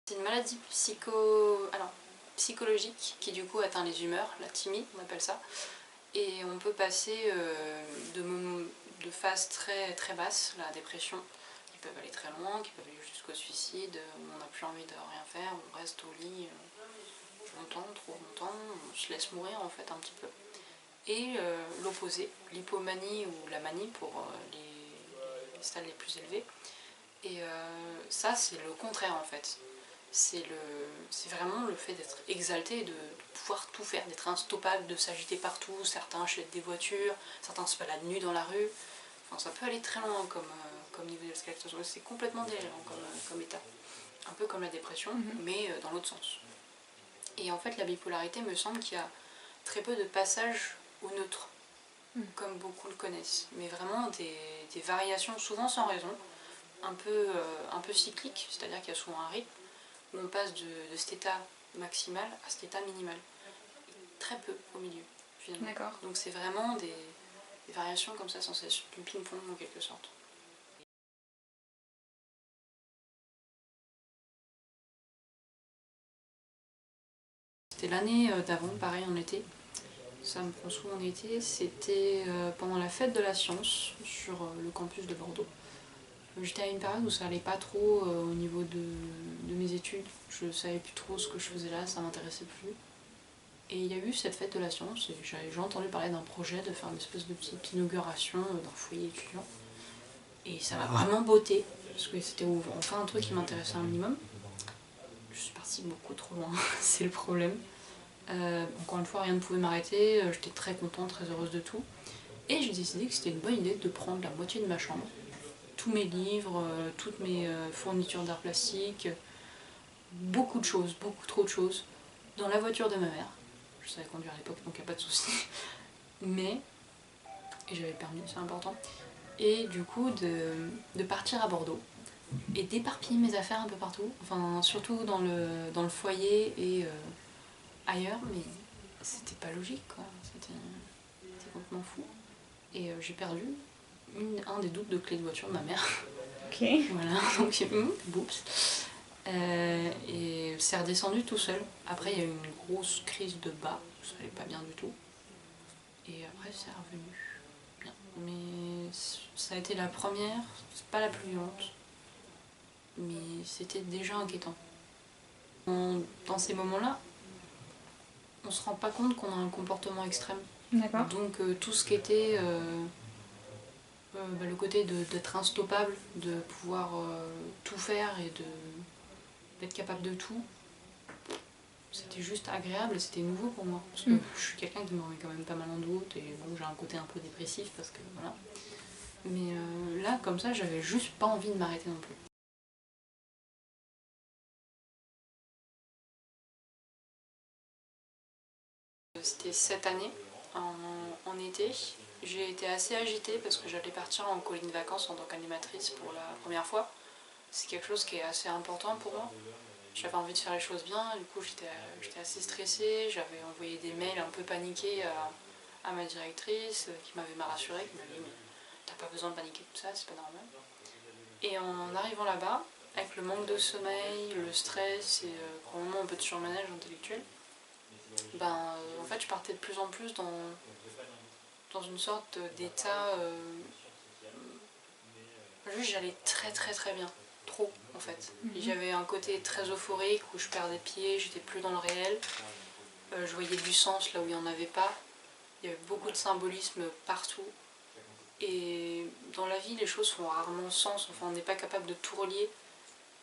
C'est une maladie psychologique qui du coup atteint les humeurs, la thymie on appelle ça. Et on peut passer de phases très, très basses, la dépression, qui peuvent aller très loin, qui peuvent aller jusqu'au suicide, où on n'a plus envie de rien faire, on reste au lit longtemps, trop longtemps, on se laisse mourir en fait un petit peu. Et l'opposé, l'hypomanie ou la manie pour les stades les plus élevés. Et ça c'est le contraire en fait. C'est vraiment le fait d'être exalté, de pouvoir tout faire, d'être instoppable, de s'agiter partout. Certains achètent des voitures, certains se baladent nus dans la rue. Enfin, ça peut aller très loin comme niveau d'escalation. C'est complètement délirant comme état. Un peu comme la dépression, mais dans l'autre sens. Et en fait, la bipolarité, me semble qu'il y a très peu de passages au neutre, comme beaucoup le connaissent. Mais vraiment des variations, souvent sans raison, un peu cycliques, c'est-à-dire qu'il y a souvent un rythme, où on passe de cet état maximal à cet état minimal. Très peu au milieu, finalement. D'accord. Donc c'est vraiment des variations comme ça, sans cesse, du ping-pong en quelque sorte. C'était l'année d'avant, pareil en été. Ça me prend souvent en été. C'était pendant la fête de la science sur le campus de Bordeaux. J'étais à une période où ça allait pas trop au niveau de mes études. Je savais plus trop ce que je faisais là, ça m'intéressait plus. Et il y a eu cette fête de la science et j'ai entendu parler d'un projet de faire une espèce de petite inauguration d'un foyer étudiant. Et ça m'a vraiment botté, parce que c'était enfin un truc qui m'intéressait un minimum. Je suis partie beaucoup trop loin, c'est le problème. Encore une fois, rien ne pouvait m'arrêter, j'étais très contente, très heureuse de tout. Et j'ai décidé que c'était une bonne idée de prendre la moitié de ma chambre, tous mes livres, toutes mes fournitures d'art plastique, beaucoup de choses, beaucoup trop de choses, dans la voiture de ma mère. Je savais conduire à l'époque, donc il n'y a pas de souci. Mais, et j'avais le permis, c'est important, et du coup de partir à Bordeaux et d'éparpiller mes affaires un peu partout, enfin surtout dans le foyer et ailleurs, mais c'était pas logique quoi, c'était complètement fou. Et j'ai perdu un des doubles de clés de voiture de ma mère. Ok. Voilà, donc boups. Et c'est redescendu tout seul. Après, il y a eu une grosse crise de bas, ça allait pas bien du tout. Et après, c'est revenu bien. Mais ça a été la première, c'est pas la plus violente, mais c'était déjà inquiétant. Dans ces moments-là, on se rend pas compte qu'on a un comportement extrême. D'accord. Donc tout ce qui était le côté d'être instoppable, de pouvoir tout faire et d'être capable de tout, c'était juste agréable et c'était nouveau pour moi. Parce que je suis quelqu'un qui me remet quand même pas mal en doute et bon, j'ai un côté un peu dépressif parce que voilà. Mais là, comme ça, j'avais juste pas envie de m'arrêter non plus. C'était cette année, en été. J'ai été assez agitée parce que j'allais partir en colonie de vacances en tant qu'animatrice pour la première fois. C'est quelque chose qui est assez important pour moi. J'avais envie de faire les choses bien, du coup j'étais assez stressée, j'avais envoyé des mails un peu paniqués à ma directrice qui m'avait rassurée, qui m'avait dit mais t'as pas besoin de paniquer tout ça, c'est pas normal. Et en arrivant là-bas, avec le manque de sommeil, le stress et probablement un peu de surmenage intellectuel, en fait je partais de plus en plus dans une sorte d'état... juste j'allais très très très bien. Trop en fait. J'avais un côté très euphorique où je perdais pied, j'étais plus dans le réel. Je voyais du sens là où il n'y en avait pas. Il y avait beaucoup de symbolisme partout. Et dans la vie, les choses font rarement sens, enfin on n'est pas capable de tout relier.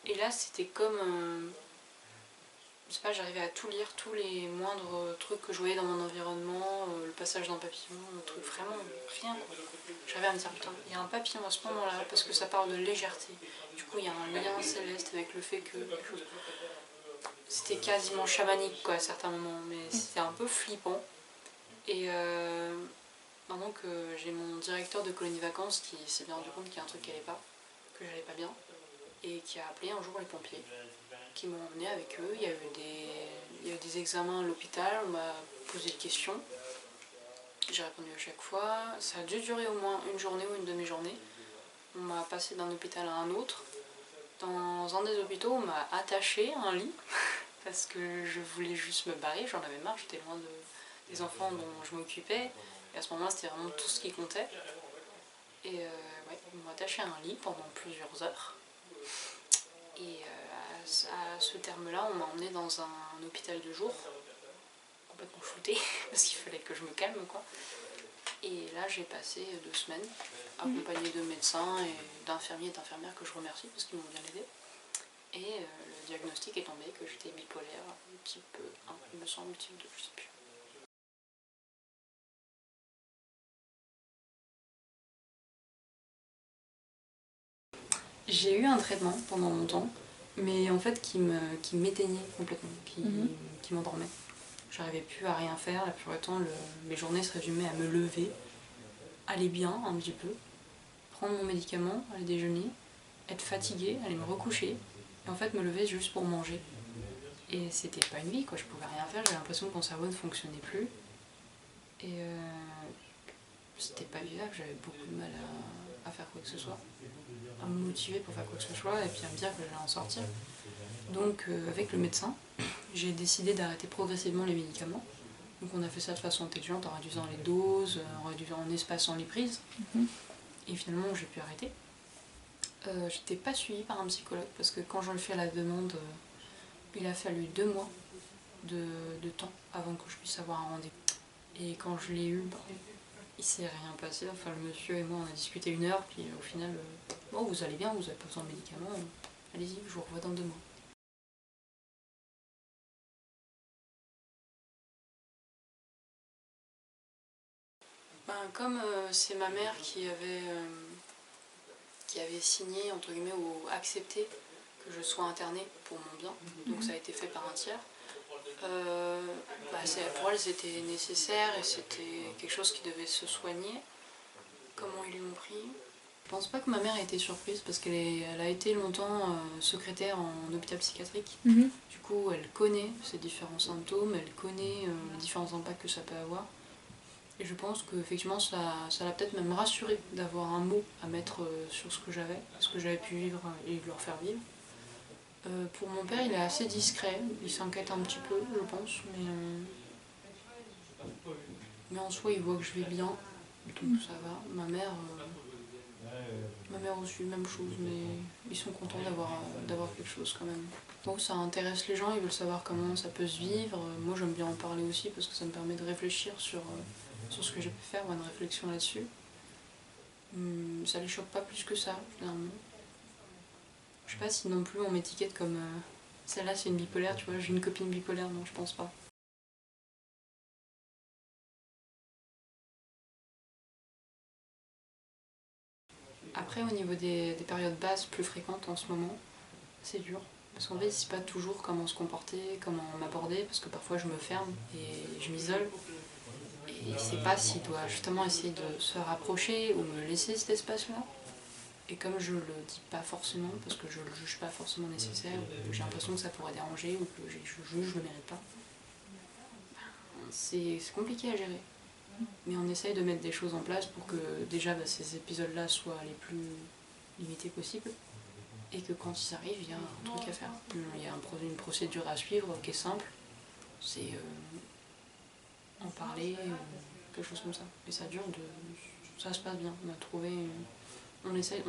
Et là, c'était comme... je sais pas, j'arrivais à tout lire, tous les moindres trucs que je voyais dans mon environnement, le passage d'un papillon, le truc vraiment rien quoi. J'arrivais à me dire putain, il y a un papillon à ce moment-là parce que ça parle de légèreté. Du coup, il y a un lien céleste avec le fait que quelque chose... C'était quasiment chamanique quoi à certains moments, mais c'était un peu flippant. Et maintenant que j'ai mon directeur de colonie vacances qui s'est bien rendu compte qu'il y a un truc qui allait pas, que j'allais pas bien, et qui a appelé un jour les pompiers, qui m'ont emmené avec eux. Il y a eu des examens à l'hôpital, on m'a posé des questions. J'ai répondu à chaque fois. Ça a dû durer au moins une journée ou une demi-journée. On m'a passé d'un hôpital à un autre. Dans dans un des hôpitaux, on m'a attaché à un lit parce que je voulais juste me barrer, j'en avais marre, j'étais loin des enfants dont je m'occupais. Et à ce moment-là, c'était vraiment tout ce qui comptait. Et ouais, ils m'ont attaché à un lit pendant plusieurs heures. Et à ce terme-là, on m'a emmenée dans un hôpital de jour, complètement shootée, parce qu'il fallait que je me calme, quoi. Et là, j'ai passé 2 semaines, accompagnée de médecins et d'infirmiers et d'infirmières que je remercie parce qu'ils m'ont bien aidée. Et le diagnostic est tombé que j'étais bipolaire, type 1, il me semble, type 2, je sais plus. J'ai eu un traitement pendant longtemps, mais en fait qui m'éteignait complètement, qui m'endormait. J'arrivais plus à rien faire, la plupart du temps mes journées se résumaient à me lever, aller bien un petit peu, prendre mon médicament, aller déjeuner, être fatiguée, aller me recoucher, et en fait me lever juste pour manger. Et c'était pas une vie, quoi, je pouvais rien faire, j'avais l'impression que mon cerveau ne fonctionnait plus. Et c'était pas vivable, j'avais beaucoup de mal à faire quoi que ce soit, à me motiver pour faire quoi que ce soit, et puis à me dire que j'allais en sortir. Donc avec le médecin, j'ai décidé d'arrêter progressivement les médicaments. Donc on a fait ça de façon intelligente, en réduisant les doses, en espaçant les prises. Et finalement j'ai pu arrêter. J'étais pas suivie par un psychologue, parce que quand j'en ai fait la demande, il a fallu 2 mois de temps avant que je puisse avoir un rendez-vous. Et quand je l'ai eu, il s'est rien passé. Enfin, le monsieur et moi, on a discuté 1 heure, puis au final, bon, vous allez bien, vous n'avez pas besoin de médicaments, allez-y, je vous revois dans 2 mois. Ben, comme c'est ma mère qui avait signé, entre guillemets, ou accepté que je sois internée pour mon bien, donc ça a été fait par un tiers, pour elle c'était nécessaire et c'était quelque chose qui devait se soigner. Comment ils l'ont pris? Je pense pas que ma mère ait été surprise parce qu'elle a été longtemps secrétaire en hôpital psychiatrique. Du coup, elle connaît ces différents symptômes, elle connaît les différents impacts que ça peut avoir. Et je pense qu'effectivement, ça l'a peut-être même rassurée d'avoir un mot à mettre sur ce que j'avais pu vivre et leur faire vivre. Pour mon père, il est assez discret, il s'inquiète un petit peu, je pense, mais en soi, il voit que je vais bien, donc ça va. Ma mère aussi, même chose, mais ils sont contents d'avoir quelque chose quand même. Bon, ça intéresse les gens, ils veulent savoir comment ça peut se vivre. Moi, j'aime bien en parler aussi parce que ça me permet de réfléchir sur ce que j'ai pu faire, une réflexion là-dessus. Ça les choque pas plus que ça, finalement. Je sais pas si non plus on m'étiquette comme celle-là c'est une bipolaire, tu vois, j'ai une copine bipolaire, non, je pense pas. Après, au niveau des périodes basses plus fréquentes en ce moment, c'est dur. Parce qu'en fait, ils ne savent pas toujours comment se comporter, comment m'aborder, parce que parfois je me ferme et je m'isole. Et il ne sait pas s'il doit justement essayer de se rapprocher ou me laisser cet espace-là. Et comme je le dis pas forcément, parce que je le juge pas forcément nécessaire, ou j'ai l'impression que ça pourrait déranger, ou que je juge, je le mérite pas, c'est compliqué à gérer. Mais on essaye de mettre des choses en place pour que déjà ces épisodes-là soient les plus limités possibles. Et que quand ils arrivent, il y a un truc à faire. Il y a une procédure à suivre qui est simple. C'est en parler, quelque chose comme ça. Et ça dure ça se passe bien. On a trouvé. On essaye.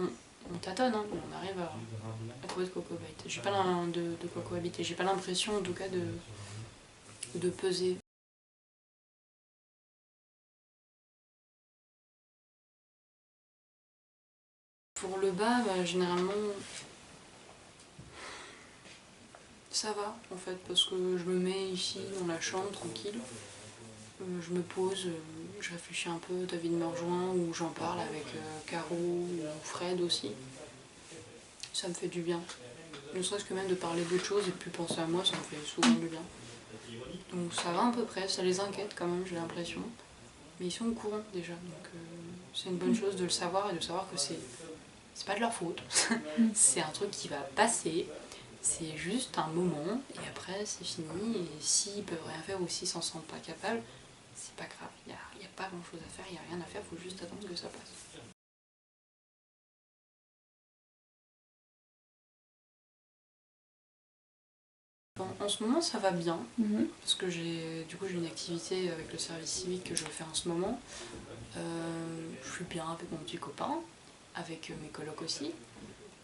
On tâtonne, hein, mais on arrive à trouver de quoi cohabiter. J'ai pas de quoi cohabiter. J'ai pas l'impression en tout cas de peser. Pour le bas, généralement, ça va en fait, parce que je me mets ici dans la chambre tranquille, je me pose, je réfléchis un peu, David me rejoint ou j'en parle avec Caro ou Fred aussi. Ça me fait du bien. Ne serait-ce que même de parler d'autre chose et de plus penser à moi, ça me fait souvent du bien. Donc ça va à peu près, ça les inquiète quand même, j'ai l'impression. Mais ils sont au courant déjà, donc c'est une bonne chose de le savoir et de savoir que c'est pas de leur faute. C'est un truc qui va passer. C'est juste un moment et après c'est fini. Et s'ils peuvent rien faire ou s'ils s'en sentent pas capables, c'est pas grave. Il n'y a pas grand chose à faire, il n'y a rien à faire, il faut juste attendre que ça passe. En ce moment ça va bien, parce que j'ai une activité avec le service civique que je fais en ce moment. Je suis bien avec mon petit copain, avec mes colocs aussi.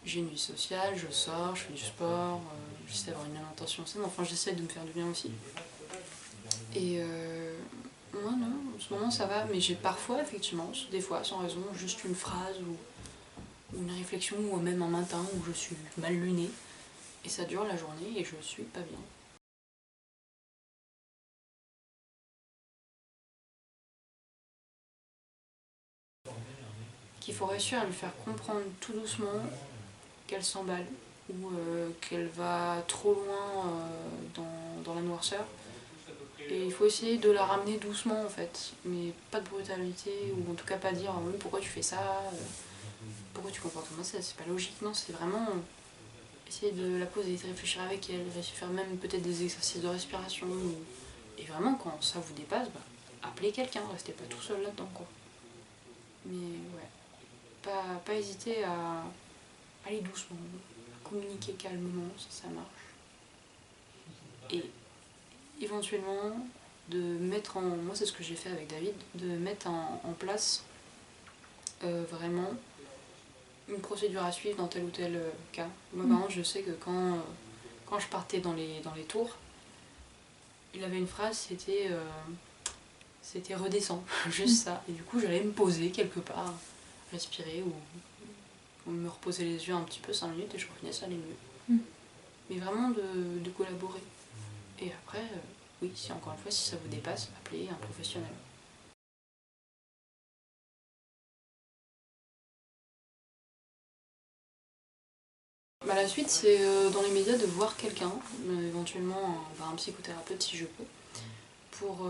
J'ai une vie sociale, je sors, je fais du sport, j'essaie d'avoir une alimentation saine, enfin j'essaie de me faire du bien aussi. Et moi non, en ce moment ça va, mais j'ai parfois effectivement, des fois sans raison, juste une phrase ou une réflexion ou même un matin où je suis mal lunée. Et ça dure la journée et je suis pas bien. Qu'il faut réussir à lui faire comprendre tout doucement qu'elle s'emballe ou qu'elle va trop loin dans la noirceur. Et il faut essayer de la ramener doucement en fait, mais pas de brutalité, ou en tout cas pas dire oui, pourquoi tu fais ça, pourquoi tu comportes comme ça, c'est pas logique, non, c'est vraiment essayer de la poser, de réfléchir avec elle, faire même peut-être des exercices de respiration, et vraiment quand ça vous dépasse, bah, appelez quelqu'un, restez pas tout seul là-dedans quoi. Mais ouais, pas hésiter à aller doucement, à communiquer calmement si ça marche. Et éventuellement de mettre en... Moi c'est ce que j'ai fait avec David, de mettre en place vraiment une procédure à suivre dans tel ou tel cas. Moi par exemple je sais que quand je partais dans les tours, il avait une phrase, c'était redescends, juste ça. Et du coup j'allais me poser quelque part, respirer ou me reposer les yeux un petit peu 5 minutes et je revenais, ça allait mieux. Mais vraiment de collaborer. Et après, oui, si encore une fois, si ça vous dépasse, appelez un professionnel. Bah, la suite, c'est dans les médias de voir quelqu'un, éventuellement un psychothérapeute si je peux, pour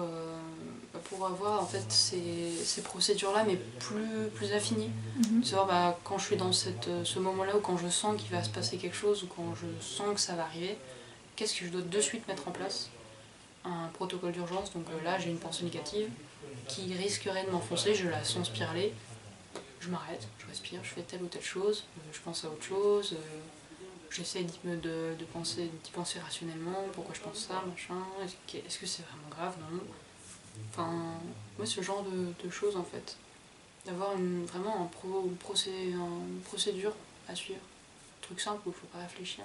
avoir en fait ces procédures-là, mais plus affinées. De savoir quand je suis dans ce moment-là, ou quand je sens qu'il va se passer quelque chose, ou quand je sens que ça va arriver, qu'est-ce que je dois de suite mettre en place? Un protocole d'urgence, donc là j'ai une pensée négative qui risquerait de m'enfoncer, je la sens spiraler, je m'arrête, je respire, je fais telle ou telle chose, je pense à autre chose, j'essaie d'y penser rationnellement, pourquoi je pense ça, machin, est-ce que c'est vraiment grave, non. Enfin, moi ce genre de choses en fait, d'avoir vraiment une procédure à suivre, un truc simple où il ne faut pas réfléchir.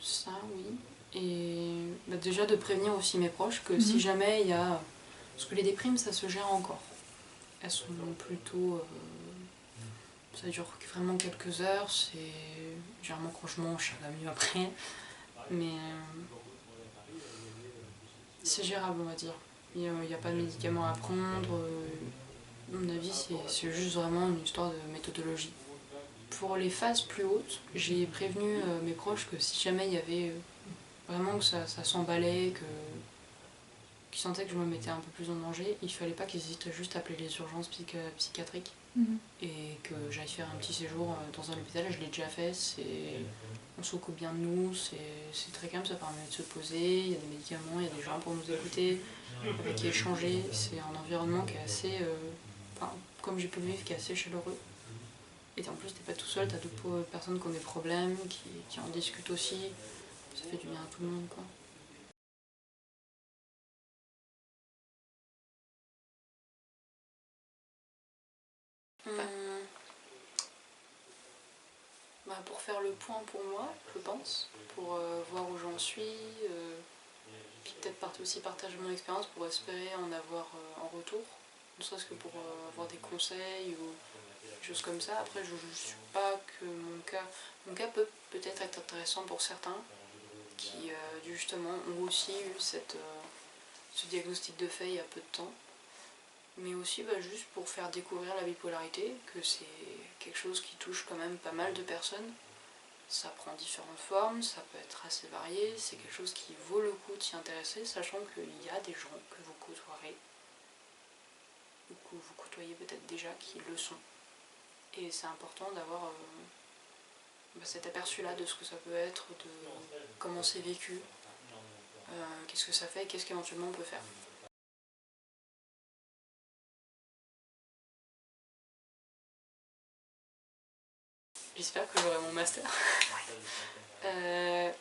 Ça oui, et déjà de prévenir aussi mes proches que si jamais il y a... Parce que les déprimes ça se gère encore, elles sont plutôt... ça dure vraiment quelques heures, c'est généralement quand je mange ça va mieux après, mais c'est gérable on va dire. Il n'y a pas de médicaments à prendre, à mon avis c'est juste vraiment une histoire de méthodologie. Pour les phases plus hautes, j'ai prévenu mes proches que si jamais il y avait vraiment que ça s'emballait, qu'ils sentaient que je me mettais un peu plus en danger, il fallait pas qu'ils hésitent juste à appeler les urgences psychiatriques et que j'aille faire un petit séjour dans un hôpital. Je l'ai déjà fait, on s'occupe bien de nous, c'est très calme, ça permet de se poser, il y a des médicaments, il y a des gens pour nous écouter, avec qui échanger, c'est un environnement qui est assez, comme j'ai pu le vivre, qui est assez chaleureux. Et en plus t'es pas tout seul, t'as d'autres personnes qui ont des problèmes, qui en discutent aussi, ça fait du bien à tout le monde quoi. Pour faire le point pour moi, je pense, pour voir où j'en suis, puis peut-être aussi partager mon expérience pour espérer en avoir en retour, ne serait-ce que pour avoir des conseils ou des choses comme ça. Après, je ne suis pas que mon cas peut peut-être être intéressant pour certains qui justement ont aussi eu ce diagnostic de fait il y a peu de temps. Mais aussi juste pour faire découvrir la bipolarité, que c'est quelque chose qui touche quand même pas mal de personnes. Ça prend différentes formes, ça peut être assez varié, c'est quelque chose qui vaut le coup de s'y intéresser, sachant qu'il y a des gens que vous côtoierez, ou que vous côtoyez peut-être déjà, qui le sont. Et c'est important d'avoir cet aperçu-là de ce que ça peut être, de comment c'est vécu, qu'est-ce que ça fait et qu'est-ce qu'éventuellement on peut faire. J'espère que j'aurai mon master.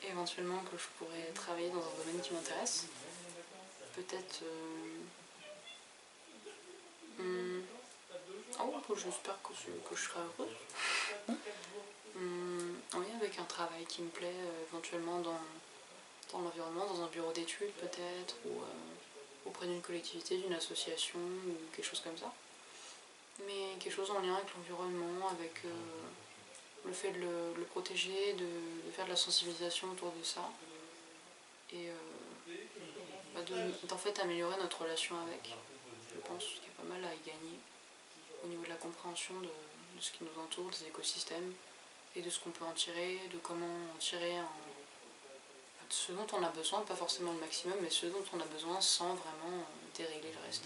Éventuellement que je pourrais travailler dans un domaine qui m'intéresse. Peut-être... Oh, j'espère que je serai heureuse. Oui, avec un travail qui me plaît, éventuellement dans l'environnement, dans un bureau d'études peut-être, ou auprès d'une collectivité, d'une association, ou quelque chose comme ça. Mais quelque chose en lien avec l'environnement, avec le fait de le protéger, de faire de la sensibilisation autour de ça, et d'en fait améliorer notre relation avec. Je pense qu'il y a pas mal à y gagner au niveau de la compréhension de ce qui nous entoure, des écosystèmes, et de ce qu'on peut en tirer, de comment en tirer ce dont on a besoin, pas forcément le maximum, mais ce dont on a besoin sans vraiment dérégler le reste.